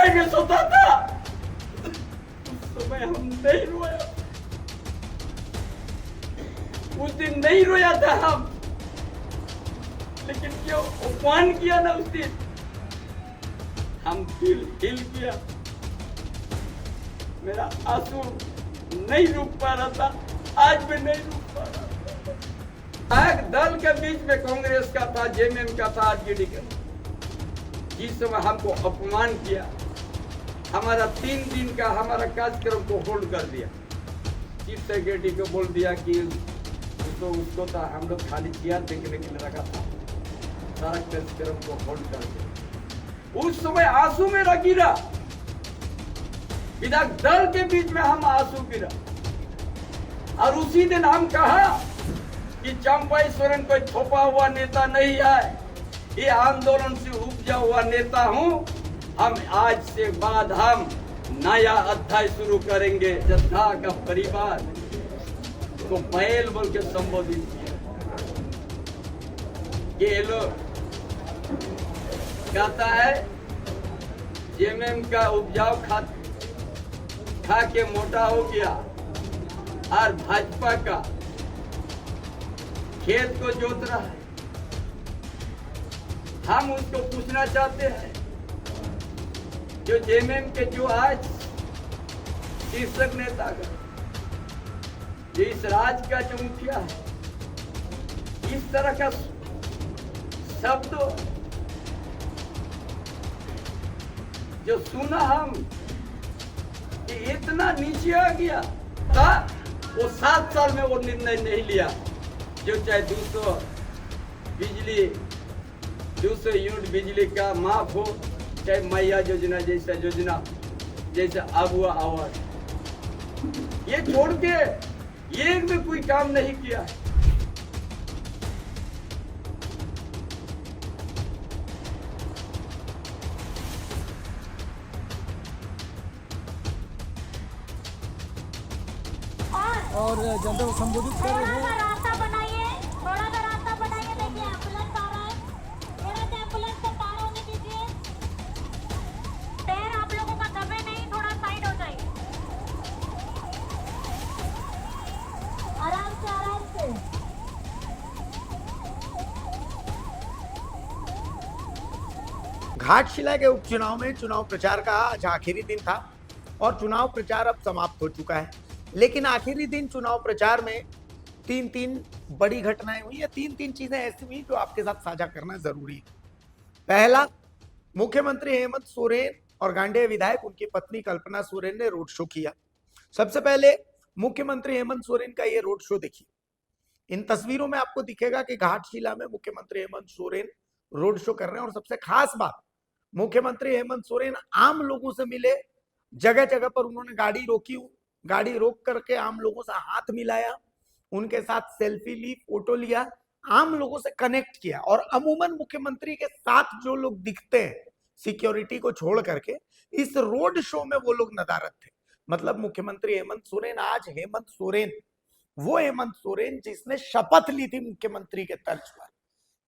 चंपाई में सोता था उस समय हम नहीं रोया, उस दिन नहीं रोया था हम, लेकिन जो अपमान किया ना उस दिन हम दिल हिल गया, मेरा आंसू नहीं रुक पा रहा था, आज भी नहीं रुक पा रहा था। एक दल के बीच में कांग्रेस का था, जेएमएम का था, आरजेडी का, जिस समय हमको अपमान किया, हमारा 3 दिन का हमारा कार्यक्रम को होल्ड कर दिया, चीफ सेक्रेटरी को बोल दिया कि उसको था, हम लोग खाली चेयर देखने के लिए रखा था, सारा कार्यक्रम को होल्ड कर दिया। उस समय आंसू मेरा गिरा, विधायक दल के बीच में हम आंसू गिरा, और उसी दिन हम कहा कि चंपाई सोरेन कोई थोपा हुआ नेता नहीं है, ये आंदोलन से उपजा हुआ नेता हूं, हम आज से बाद हम नया अध्याय शुरू करेंगे। जद्दा का परिवार को बैल बोल के संबोधित किया। ये लोग कहता है जेएमएम का उपजाऊ खा के मोटा हो गया, और भाजपा का खेत को जोत रहा है। हम उसको पूछना चाहते हैं, जो जेएमएम के जो आज शीर्षक नेता का, जो इस राज्य का जो मुखिया है, इस तरह का शब्द जो सुना हम कि इतना नीचे आ गया था, वो 7 साल में वो निर्णय नहीं लिया, जो चाहे 200 यूनिट बिजली का माफ हो, चाहे मैया योजना जैसा योजना, जैसा अगुआ आवास, ये छोड़ के ये भी कोई काम नहीं किया। और जनता को संबोधित कर रहे हैं। रास्ता बनाइए, थोड़ा सा रास्ता बनाइए। देखिए एम्बुलेंस आ रहा है, थोड़ा सा एम्बुलेंस को पार होने दीजिए। पैर आप लोगों का दबे नहीं, थोड़ा साइड हो जाइए, आराम से आराम से। घाटशिला के उपचुनाव में चुनाव प्रचार का आज आखिरी दिन था और चुनाव प्रचार अब समाप्त हो चुका है, लेकिन आखिरी दिन चुनाव प्रचार में 3 बड़ी घटनाएं हुई है। 3 चीजें ऐसी हुई जो आपके साथ साझा करना जरूरी है। पहला, मुख्यमंत्री हेमंत सोरेन और गांडेय विधायक उनकी पत्नी कल्पना सोरेन ने रोड शो किया। सबसे पहले मुख्यमंत्री हेमंत सोरेन का ये रोड शो देखिए। इन तस्वीरों में आपको दिखेगा कि घाटशिला में मुख्यमंत्री हेमंत सोरेन रोड शो कर रहे हैं, और सबसे खास बात, मुख्यमंत्री हेमंत सोरेन आम लोगों से मिले, जगह जगह पर उन्होंने गाड़ी रोकी, गाड़ी रोक करके आम लोगों से हाथ मिलाया, उनके साथ सेल्फी ली, फोटो लिया, आम लोगों से कनेक्ट किया। और अमूमन मुख्यमंत्री के साथ जो लोग दिखते हैं सिक्योरिटी को छोड़ करके, इस रोड शो में वो लोग नदारद थे। मतलब मुख्यमंत्री हेमंत सोरेन आज हेमंत सोरेन, वो हेमंत सोरेन जिसने शपथ ली थी मुख्यमंत्री के तर्ज पर,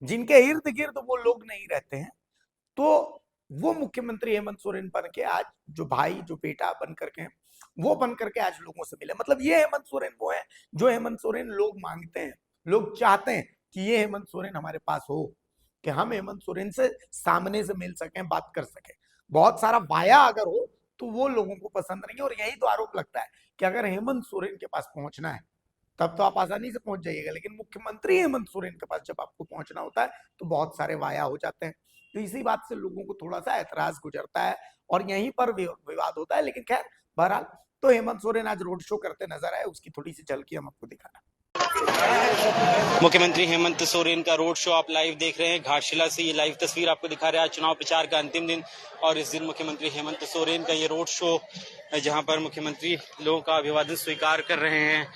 जिनके इर्द गिर्द वो लोग नहीं रहते हैं, तो वो मुख्यमंत्री हेमंत सोरेन बन के आज जो भाई जो बेटा बन करके वो बन करके आज लोगों से मिले। मतलब ये हेमंत सोरेन वो है जो हेमंत सोरेन लोग मांगते हैं, लोग चाहते हैं कि ये हेमंत सोरेन हमारे पास हो, कि हम हेमंत सोरेन से सामने से मिल सकें, बात कर सकें। बहुत सारा वाया अगर हो तो वो लोगों को पसंद नहीं है, और यही तो आरोप लगता है कि अगर हेमंत सोरेन के पास पहुंचना है तब तो आप आसानी से पहुंच जाइएगा, लेकिन मुख्यमंत्री हेमंत सोरेन के पास जब आपको पहुंचना होता है तो बहुत सारे वाया हो जाते हैं। तो इसी बात से लोगों को थोड़ा सा ऐतराज गुजरता है और यहीं पर विवाद होता है। लेकिन खैर बहरहाल तो हेमंत सोरेन आज रोड शो करते नजर आए, उसकी थोड़ी सी झलकी हम आपको दिखा रहे हैं। मुख्यमंत्री हेमंत सोरेन का रोड शो आप लाइव देख रहे हैं। घाटशिला से ये लाइव तस्वीर आपको दिखा रहे हैं। आज चुनाव प्रचार का अंतिम दिन और इस दिन मुख्यमंत्री हेमंत सोरेन का ये रोड शो, जहां पर मुख्यमंत्री लोगों का अभिवादन स्वीकार कर रहे हैं,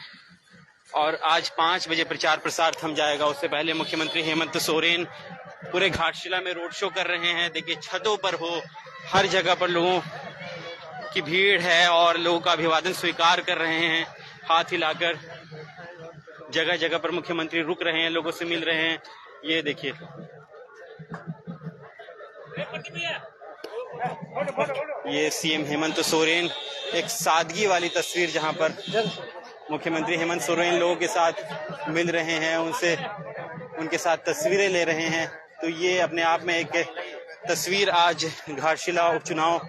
और आज 5 बजे प्रचार प्रसार थम जाएगा। उससे पहले मुख्यमंत्री हेमंत सोरेन पूरे घाटशिला में रोड शो कर रहे हैं। देखिए छतों पर हो, हर जगह पर लोगों की भीड़ है और लोगों का अभिवादन स्वीकार कर रहे हैं। हाथ हिलाकर जगह जगह पर मुख्यमंत्री रुक रहे हैं, लोगों से मिल रहे हैं। ये देखिए ये सीएम हेमंत सोरेन, एक सादगी वाली तस्वीर जहां पर मुख्यमंत्री हेमंत सोरेन लोगों के साथ मिल रहे हैं, उनके साथ तस्वीरें ले रहे हैं। तो ये अपने आप में एक तस्वीर आज घाटशिला उपचुनाव।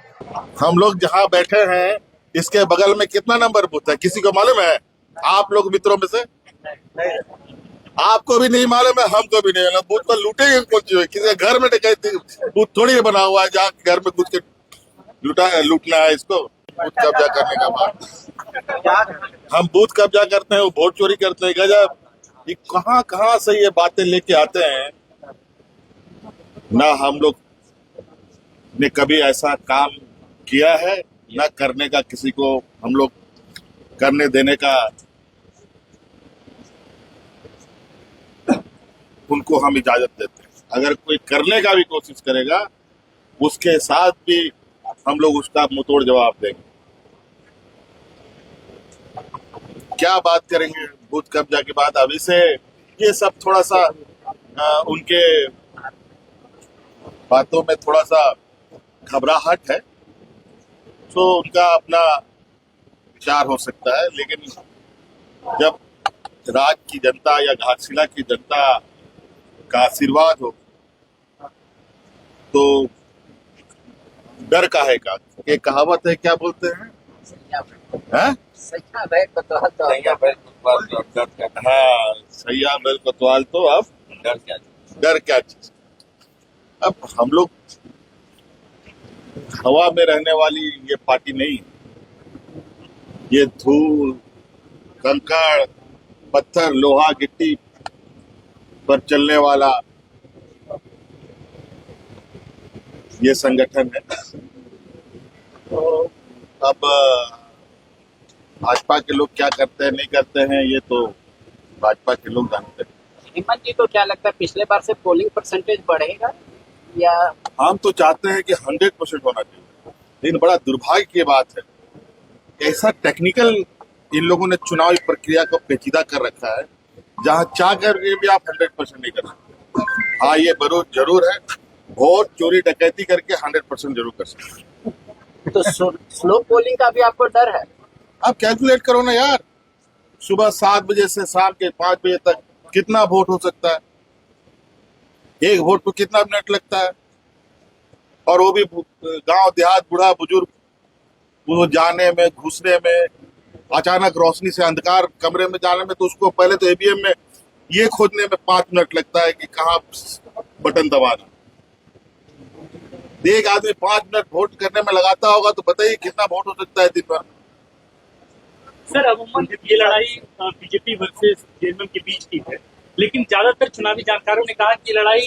हम लोग जहाँ बैठे हैं इसके बगल में कितना नंबर बूथ है, किसी को मालूम है? आप लोग मित्रों में से आपको भी नहीं मालूम है, हमको भी नहीं मालूम। बूथ पर लूटेंगे कौन सी? किसी घर में डकैती बूथ थोड़ी बना हुआ है जहाँ घर में घुस के लूटना है इसको। बूथ कब्जा करने का बात, हम बूथ कब्जा करते हैं, वो वोट चोरी करते हैं। गजब, ये कहाँ से ये बातें लेके आते हैं ना। हम लोग ने कभी ऐसा काम किया है ना, करने का किसी को हम लोग करने देने का उनको हम इजाजत देते हैं। अगर कोई करने का भी कोशिश करेगा उसके साथ भी हम लोग उसका मुंहतोड़ जवाब देंगे। क्या बात करेंगे बूथ कब्जा की बात? अभी से ये सब थोड़ा सा उनके बातों में थोड़ा सा घबराहट है, तो उनका अपना विचार हो सकता है। लेकिन जब राज्य की जनता या घाटशिला की जनता का आशीर्वाद हो तो डर काहे का? एक कहावत है, क्या बोलते हैं? हाँ, सैया बैल कोतवाल तो अब डर क्या चीज? अब हम लोग हवा में रहने वाली ये पार्टी नहीं, ये धूल कंकड़ पत्थर लोहा गिट्टी पर चलने वाला ये संगठन है। तो अब भाजपा के लोग क्या करते हैं नहीं करते हैं ये तो भाजपा के लोग जानते हैं। हेमंत जी को क्या लगता है पिछले बार से पोलिंग परसेंटेज बढ़ेगा या? हम तो चाहते हैं कि 100% होना चाहिए, लेकिन बड़ा दुर्भाग्य की बात है ऐसा टेक्निकल इन लोगों ने चुनावी प्रक्रिया को पेचीदा कर रखा है जहां चाह कर भी आप 100% नहीं कर सकते। हाँ, ये जरूर है, वोट चोरी डकैती करके 100% जरूर कर सकते। तो स्लो पोलिंग का भी आपको डर है? आप कैलकुलेट करो ना यार, सुबह 7 बजे से शाम के 5 बजे तक कितना वोट हो सकता है? एक वोट को कितना मिनट लगता है? और वो भी गांव देहात बूढ़ा बुजुर्ग वो जाने में घुसने में, अचानक रोशनी से अंधकार कमरे में जाने में, तो उसको पहले तो ईवीएम में ये खोजने में 5 मिनट लगता है कि कहाँ बटन दबाना। एक आदमी 5 मिनट वोट करने में लगाता होगा तो बताइए कितना वोट हो सकता है दिन भर? सर, अमूमन ये लड़ाई बीजेपी वर्सेस जेएमएम के बीच की है, लेकिन ज्यादातर चुनावी जानकारों ने कहा कि लड़ाई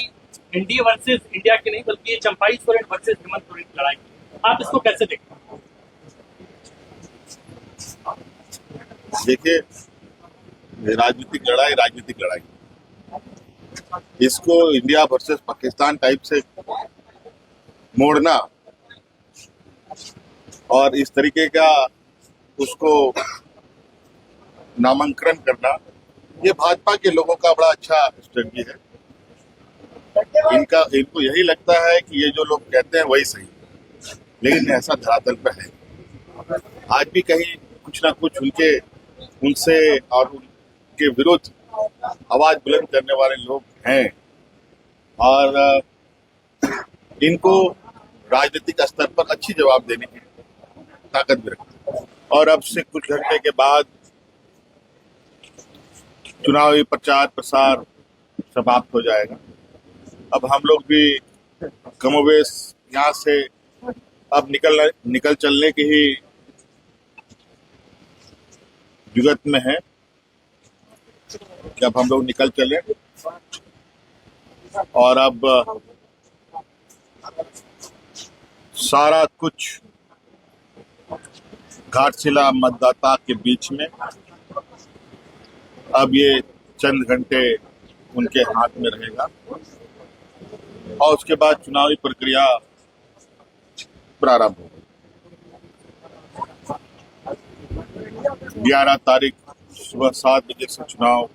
एनडीए वर्सेस इंडिया की नहीं बल्कि ये चंपाई सोरेन वर्सेस हेमंत सोरेन की लड़ाई। आप इसको कैसे देखते हैं? देखिए, राजनीतिक लड़ाई, इसको इंडिया वर्सेस पाकिस्तान टाइप से मोड़ना और इस तरीके का उसको नामांकन करना, ये भाजपा के लोगों का बड़ा अच्छा स्ट्रेटजी है। इनको यही लगता है कि ये जो लोग कहते हैं वही सही, लेकिन ऐसा धरातल पर है। आज भी कहीं कुछ ना कुछ उनसे और उनके विरुद्ध आवाज बुलंद करने वाले लोग हैं, और इनको राजनीतिक स्तर पर अच्छी जवाब देने की ताकत भी रखते हैं। और अब से कुछ घंटे के बाद चुनावी प्रचार प्रसार समाप्त हो जाएगा। अब हम लोग भी कमोबेश यहाँ से अब निकल चलने की ही जुगत में है कि अब हम लोग निकल चले, और अब सारा कुछ घाटशिला मतदाता के बीच में अब ये चंद घंटे उनके हाथ में रहेगा, और उसके बाद चुनावी प्रक्रिया प्रारंभ होगी। 11 तारीख सुबह 7 बजे से चुनाव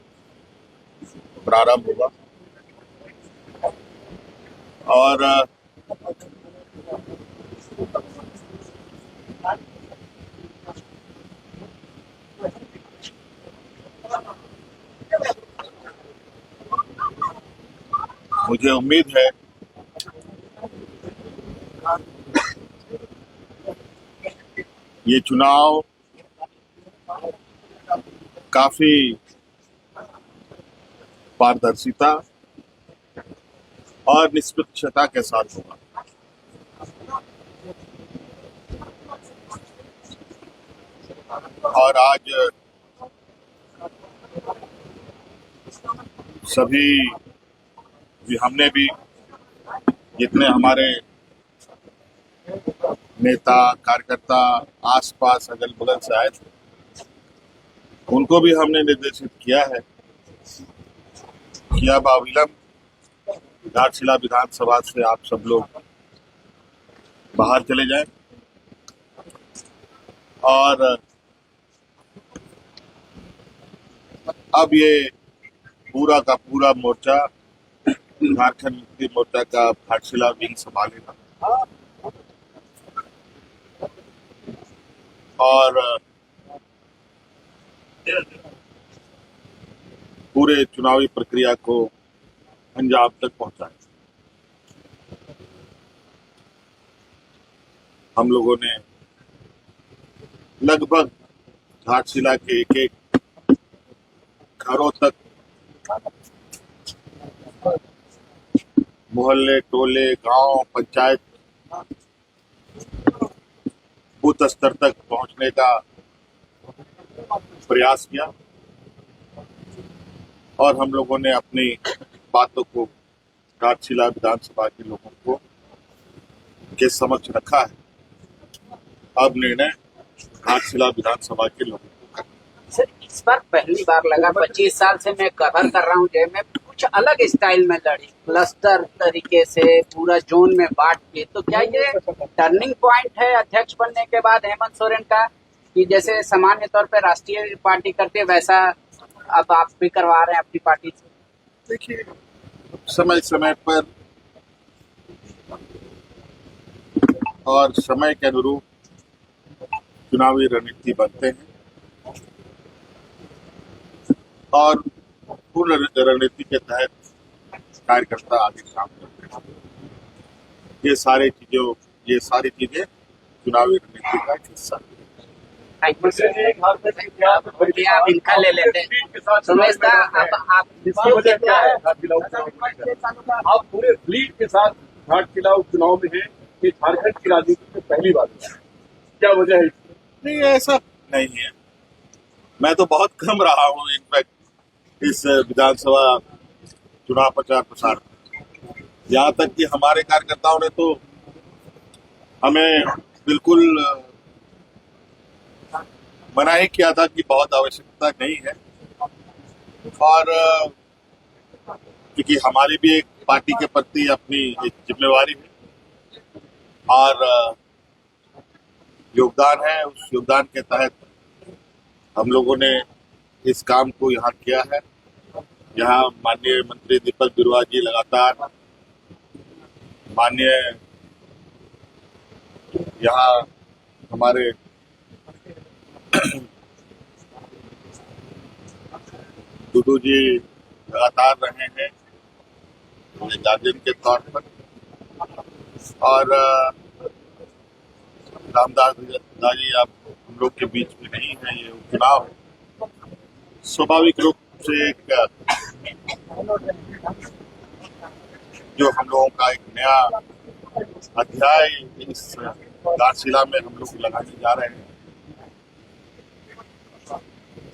प्रारंभ होगा, और मुझे उम्मीद है ये चुनाव काफी पारदर्शिता और निष्पक्षता के साथ होगा। और आज सभी हमने भी जितने हमारे नेता कार्यकर्ता आसपास अगल बगल से आए थे, उनको भी हमने निर्देशित किया है कि अब अविलंब घाटशिला विधानसभा से आप सब लोग बाहर चले जाएं और अब ये पूरा का पूरा मोर्चा झारखंड मुक्ति मोर्चा का घाटशिला विंग संभालेगा और पूरे चुनावी प्रक्रिया को अंजाम तक पहुंचाए। हम लोगों ने लगभग घाटशिला के एक एक घरों तक मोहल्ले टोले गांव पंचायत बूथ स्तर तक पहुंचने का प्रयास किया और हम लोगों ने अपनी बातों को घाटशिला विधानसभा के लोगों को के समक्ष रखा है। अब निर्णय घाटशिला विधानसभा के लोगों को। सर, इस बार पहली बार लगा 25 साल से मैं कवर कर रहा हूँ जय में कुछ अलग स्टाइल में लड़ी, क्लस्टर तरीके से पूरा जोन में बांट के, तो क्या ये टर्निंग पॉइंट है अध्यक्ष बनने के बाद हेमंत सोरेन का, कि जैसे सामान्य तौर पे राष्ट्रीय पार्टी करते वैसा अब आप भी करवा रहे हैं अपनी पार्टी से? देखिए, समय समय पर और समय के अनुरूप चुनावी रणनीति बनते हैं और पूर्ण रणनीति के तहत कार्यकर्ता आगे काम करते हैं। ये सारी चीजें चुनावी रणनीति का हिस्सा है। आप इनका ले लेते हैं सुमेशदा, आप पूरे लीड के साथ घाटशिला उपचुनाव में है कि झारखंड की राजनीति में पहली बार क्या वजह है? नहीं, ऐसा नहीं है। मैं तो बहुत कम रहा हूँ इनफैक्ट इस विधानसभा चुनाव प्रचार यहाँ तक कि हमारे कार्यकर्ताओं ने तो हमें बिल्कुल मना ही किया था कि बहुत आवश्यकता नहीं है और क्योंकि हमारी भी एक पार्टी के प्रति अपनी एक जिम्मेवारी है और योगदान है, उस योगदान के तहत हम लोगों ने इस काम को यहाँ किया है। यहाँ माननीय मंत्री दीपक बिरुआ जी लगातार माननीय यहाँ हमारे दुदू जी लगातार रहे हैं गार्जियन के तौर पर और रामदास जी आप हम लोग के बीच में नहीं है। ये उपचुनाव स्वाभाविक रूप से एक जो हम लोगों का एक नया अध्याय इस घाटशिला में हम लोग लगाने जा रहे हैं।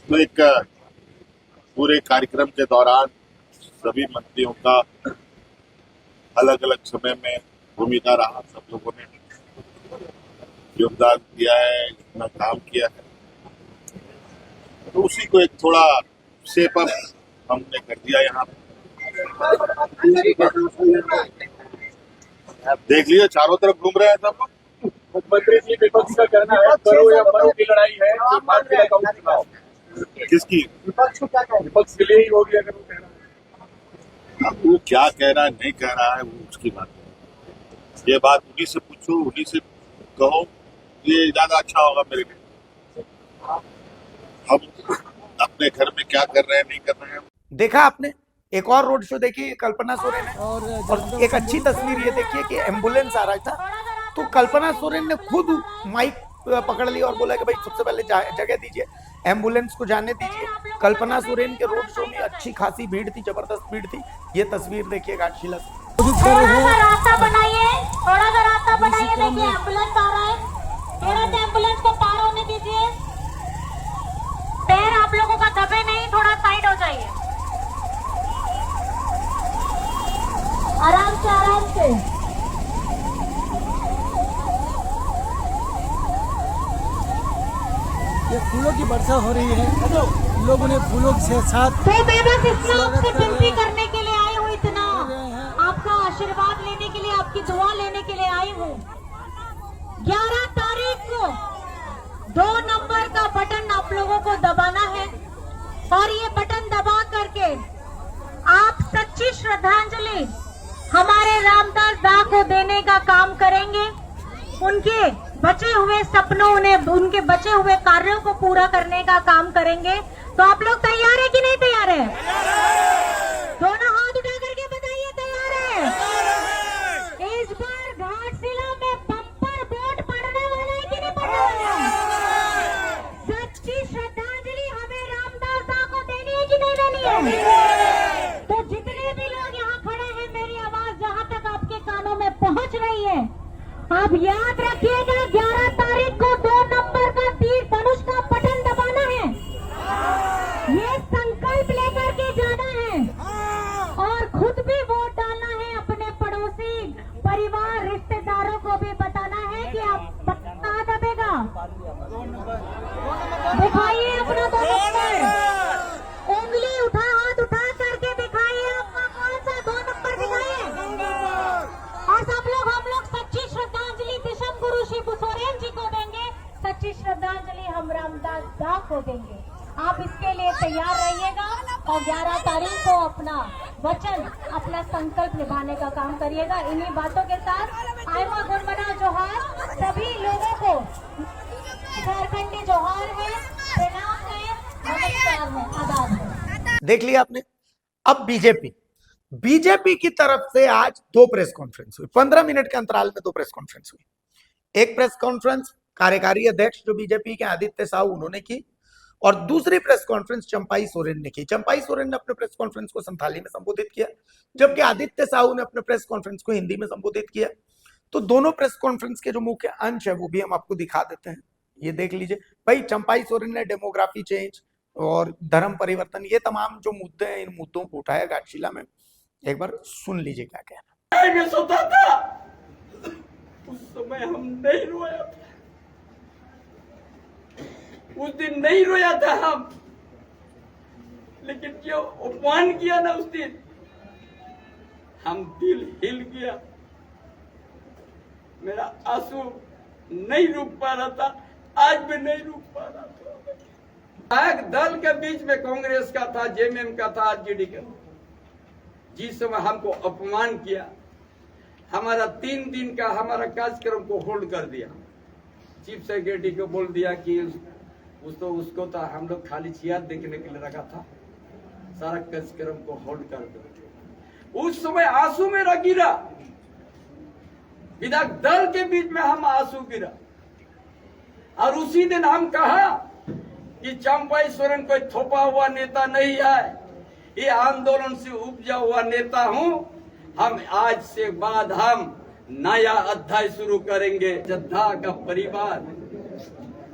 तो एक पूरे कार्यक्रम के दौरान सभी मंत्रियों का अलग अलग समय में भूमिका रहा, सब लोगों ने योगदान दिया है, अपना काम किया है, तो उसी को एक थोड़ा शेप अप हमने कर दिया। यहाँ देख लीजिए चारों तरफ घूम रहे हैं सब लोग। मुख्यमंत्री जी विपक्ष का कहना है करो या मरो की लड़ाई है, घाटशिला का उपचुनाव किसकी? विपक्ष के लिए ही होगी अगर वो कह रहा है। अब वो क्या कह रहा है नहीं कह रहा है वो उसकी बात है। ये बात उन्हीं से पूछो, उन्हीं से कहो ये ज्यादा अच्छा होगा मेरे लिए। हम अपने घर में क्या कर रहे हैं नहीं कर रहे हैं। देखा आपने एक और रोड शो देखिए कल्पना सोरेन है, और एक अच्छी तस्वीर ये देखिए कि एम्बुलेंस आ रहा था तो कल्पना सोरेन ने खुद माइक पकड़ लिया और बोला कि भाई सबसे पहले जगह दीजिए, एम्बुलेंस को जाने दीजिए। कल्पना सोरेन के रोड शो में अच्छी खासी भीड़ थी, जबरदस्त भीड़ थी। ये तस्वीर देखिए घाटशिला से। थोड़ा सा रास्ता बनाइए, थोड़ा सा रास्ता बनाइए। देखिए एम्बुलेंस आ रहा है, थोड़ा सा एम्बुलेंस को पार होने दीजिए। पैर आप लोगों का दबे नहीं, थोड़ा साइड हो जाइए, आराम से आराम से। ये फूलों की वर्षा हो रही है, लोगों ने फूलों के साथ तो मैं बस इसमें आपसे विनती करने के लिए आई हूँ, इतना आपका आशीर्वाद लेने के लिए, आपकी दुआ लेने के लिए आई हूँ। 11 तारीख को 2 नंबर का बटन आप लोगों को दबाना है, और ये बटन दबा करके आप सच्ची श्रद्धांजलि हमारे रामदास दा को देने का काम करेंगे। उनके बचे हुए सपनों, उनके बचे हुए कार्यों को पूरा करने का काम करेंगे। तो आप लोग तैयार है कि नहीं तैयार है? दोनों हाथ उठा करके बताइए तैयार है। इस बार घाटशिला में बम्पर वोट पड़ने वाला है कि नहीं पड़ने वाला है? सच्ची श्रद्धांजलि हमें रामदास दा को देनी है कि नहीं देनी है? तो जितने भी लोग यहाँ खड़े हैं, मेरी आवाज जहाँ तक आपके कानों में पहुँच रही है, आप याद रखिएगा 11 तारीख को 2 नंबर का तीर धनुष का बटन दबाना है। ये संकल्प लेकर के जाना है और खुद भी वोट डालना है। अपने पड़ोसी, परिवार, रिश्तेदारों को भी बताना है कि आप कहाँ दबेगा। दिखाइए अपना 2 नंबर, उंगली उठा, हाथ उठा करके दिखाइए आपका कौन सा 2 नंबर दिखाइए। और सब लोग, हम लोग सच्ची श्रद्धांजलि दिशम गुरु शिबू सोरेन जी को देंगे, सच्ची श्रद्धांजलि हम रामदास दा को देंगे। आप इसके लिए तैयार रहिएगा और 11 तारीख को अपना वचन, अपना संकल्प निभाने का काम करिएगा। इन्हीं बातों के साथ आयमा गुणमना जोहार, सभी लोगों को झारखंडी जोहार है, प्रणाम है, नमस्कार है, आदाब है। देख लिया आपने। अब बीजेपी की तरफ से आज 2 प्रेस कॉन्फ्रेंस हुई, 15 मिनट के अंतराल में 2 प्रेस कॉन्फ्रेंस हुई। एक प्रेस कॉन्फ्रेंस कार्यकारी अध्यक्ष जो बीजेपी के आदित्य साहू उन्होंने की, और दूसरी प्रेस कॉन्फ्रेंस चंपाई सोरेन ने की। चंपाई सोरेन ने अपने प्रेस कॉन्फ्रेंस को संथाली में संबोधित किया, जबकि आदित्य साहू ने अपने प्रेस कॉन्फ्रेंस को हिंदी में संबोधित किया। तो दोनों प्रेस कॉन्फ्रेंस के जो मुख्य अंश है वो भी हम आपको दिखा देते हैं, ये देख लीजिए। भाई चंपाई सोरेन ने डेमोग्राफी चेंज और धर्म परिवर्तन, ये तमाम जो मुद्दे हैं, इन मुद्दों को उठाया घाटशिला में। एक बार सुन लीजिए क्या कहना। मैं सोता था उस समय हम नहीं रोया था, उस दिन नहीं रोया था हम, लेकिन जो अपमान किया ना उस दिन, हम दिल हिल गया, मेरा आंसू नहीं रुक पा रहा था, आज भी नहीं रुक पा रहा था। एक दल के बीच में कांग्रेस का था, जेएमएम का था, आरजेडी का, जिस समय हमको अपमान किया, हमारा 3 दिन का हमारा कार्यक्रम को होल्ड कर दिया। चीफ सेक्रेटरी को बोल दिया कि उसको तो हम लोग खाली चिया देखने के लिए रखा था, सारा कार्यक्रम को होल्ड कर दो। उस समय आंसू मेरा गिरा, विधायक दल के बीच में हम आंसू गिरा, और उसी दिन हम कहा कि चंपाई सोरेन कोई थोपा हुआ नेता नहीं है, ये आंदोलन से उपजा हुआ नेता हूं। हम आज से बाद हम नया अध्याय शुरू करेंगे। जद्दा का परिवार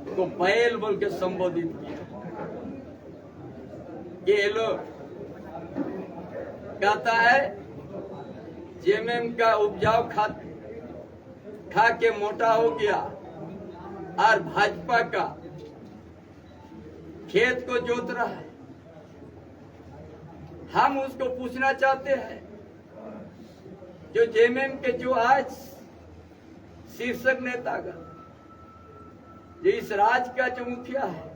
को बैल बोल के संबोधित किया। ये लोग कहता है जेएमएम का उपजाऊ खा के मोटा हो गया, और भाजपा का खेत को जोत रहा है। हम उसको पूछना चाहते हैं, जो जेएमएम के जो आज शीर्षक नेता का, जो इस राज्य का जो मुखिया है,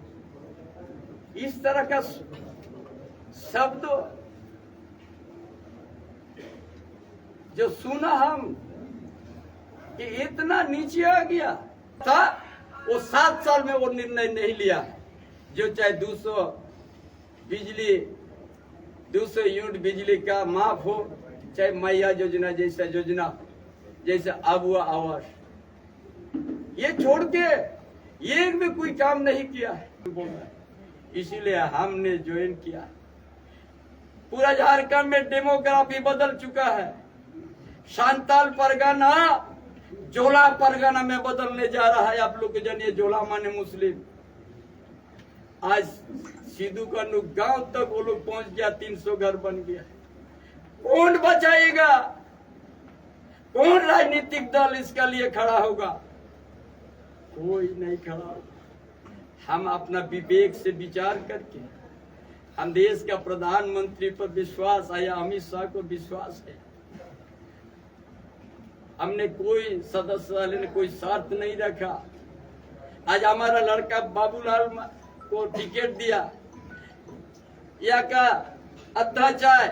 इस तरह का शब्द जो सुना हम कि इतना नीचे आ गया था, वो 7 साल में वो निर्णय नहीं लिया जो चाहे 200 यूनिट बिजली का माफ हो, चाहे मैया योजना जैसा योजना, जैसे अबुआ आवास, ये छोड़ के ये भी कोई काम नहीं किया है। इसीलिए हमने ज्वाइन किया। पूरा झारखंड में डेमोग्राफी बदल चुका है। सांताल परगना जोला परगना में बदलने जा रहा है। आप लोग जानिए, जोला माने मुस्लिम। आज सिद्धू का गांव तक वो लोग पहुंच गया, 300 घर बन गया। कौन बचाएगा? कौन राजनीतिक दल इसके लिए खड़ा होगा? कोई नहीं खड़ा होगा। हम अपना विवेक से विचार करके, हम देश का प्रधानमंत्री पर विश्वास है, अमित शाह को विश्वास है। हमने कोई सदस्य वाले ने कोई शर्त नहीं रखा। आज हमारा लड़का बाबूलाल को टिकट दिया या का अध्यक्ष है,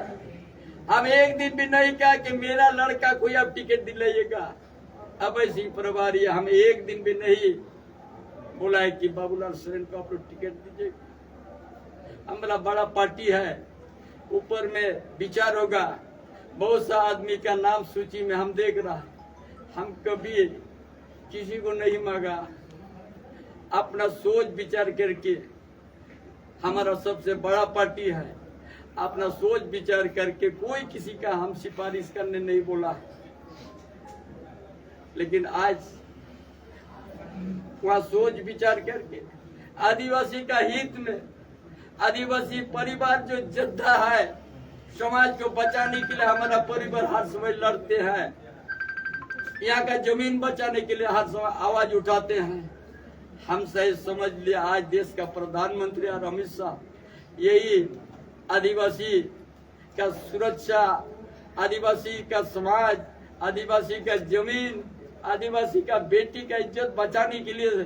हम एक दिन भी नहीं कहा कि मेरा लड़का कोई अब टिकट दिलाइएगा। अब ऐसी प्रभारी हम एक दिन भी नहीं बोला है कि बाबूलाल सोरेन को आप लोग टिकट दीजिएगा। हमारा बड़ा पार्टी है, ऊपर में विचार होगा। बहुत सा आदमी का नाम सूची में हम देख रहा है। हम कभी किसी को नहीं मांगा। अपना सोच विचार करके, हमारा सबसे बड़ा पार्टी है, अपना सोच विचार करके कोई किसी का हम सिफारिश करने नहीं बोला। लेकिन आज वहाँ सोच विचार करके आदिवासी का हित में, आदिवासी परिवार जो योद्धा है, समाज को बचाने के लिए हमारा परिवार हर समय लड़ते हैं, यहाँ का जमीन बचाने के लिए हर समय आवाज उठाते हैं। हम सही समझ लिया, आज देश का प्रधानमंत्री और अमित शाह यही आदिवासी का सुरक्षा, आदिवासी का समाज, आदिवासी का जमीन, आदिवासी का बेटी का इज्जत बचाने के लिए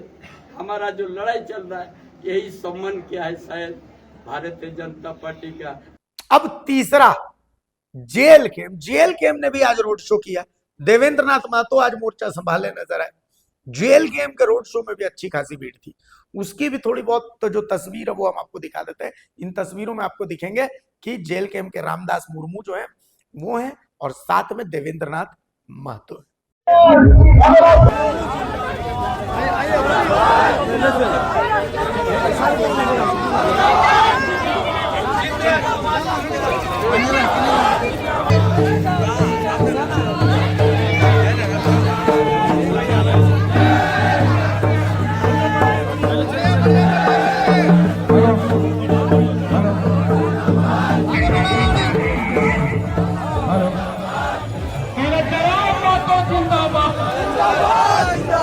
हमारा जो लड़ाई चल रहा है, यही सम्मान किया है शायद भारतीय जनता पार्टी का। अब तीसरा जेल कैम ने भी आज रोड शो किया। देवेंद्र नाथ महतो आज मोर्चा संभाले नजर आए। जेल कैम के रोड शो में भी अच्छी खासी भीड़ थी। उसकी भी थोड़ी बहुत तो जो तस्वीर है वो हम आपको दिखा देते हैं। इन तस्वीरों में आपको दिखेंगे कि जेल कैम के रामदास मुर्मू जो है वो है और साथ में देवेंद्र नाथ महतो है।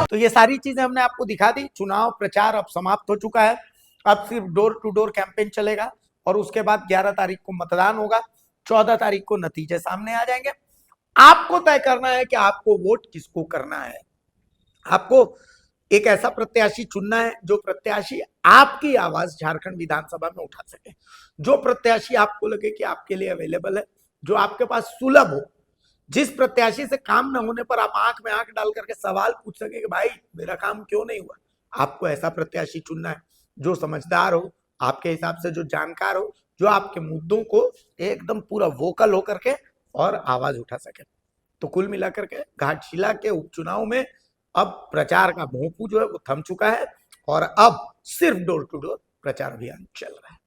तो ये सारी चीजें हमने आपको दिखा दी। चुनाव प्रचार अब समाप्त हो चुका है। अब सिर्फ डोर टू डोर कैंपेन चलेगा और उसके बाद 11 तारीख को मतदान होगा। 14 तारीख को नतीजे सामने आ जाएंगे। आपको तय करना है कि आपको वोट किसको करना है। आपको एक ऐसा प्रत्याशी चुनना है जो प्रत्याशी आपकी आवाज झारखंड विधानसभा में उठा सके, जो प्रत्याशी आपको लगे कि आपके लिए अवेलेबल है, जो आपके पास सुलभ हो, जिस प्रत्याशी से काम न होने पर आप आंख में आंख डाल करके सवाल पूछ सके कि भाई मेरा काम क्यों नहीं हुआ। आपको ऐसा प्रत्याशी चुनना है जो समझदार हो, आपके हिसाब से जो जानकार हो, जो आपके मुद्दों को एकदम पूरा वोकल होकर के और आवाज उठा सके। तो कुल मिलाकर के घाटशिला के उपचुनाव में अब प्रचार का भोंपू जो है वो थम चुका है और अब सिर्फ डोर टू डोर प्रचार अभियान चल रहा है।